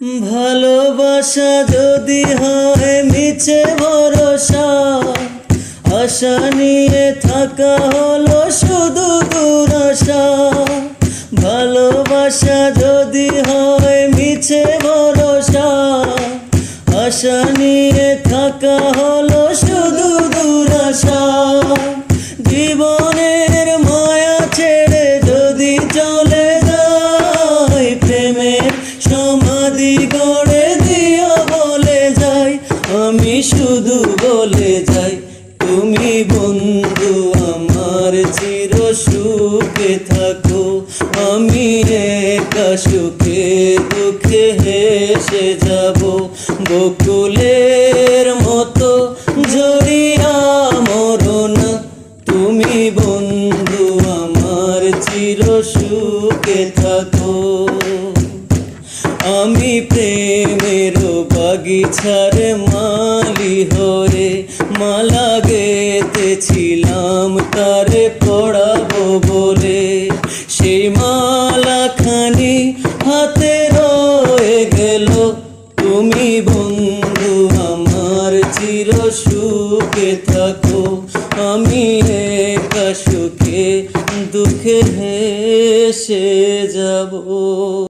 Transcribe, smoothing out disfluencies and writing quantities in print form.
ভালোবাসা যদি হয় মিছে ভরসা, আশা নিয়ে থাকা হলো শুধু দুরাশা। ভালোবাসা যদি হয় মিছে ভরসা, আশা নিয়ে থাকা হলো শুধু দুরাশা। জীবনের মায়া ছেড়ে যদি চলে যায়, প্রেমের সমাধি গড়ে দিও বলে যাই। আমি শুধু বলে যাই, তুমি বন্ধু আমার চির সুখে থাকো। আমি একা সুখে দুঃখে হেসে যাব, বকুলের মতো জড়িয়া মরণ। তুমি বন্ধু আমার চির সুখে থাকো। আমি প্রেমের বাগিচার মালি হয়ে মালা গেঁথেছিলাম তারে পড়াবো বলে। সেই মালাখানি হাতে রয়ে গেল, তুমি বন্ধু আমার চির সুখে থাকো। আমি একা সুখে দুঃখে হেসে যাব।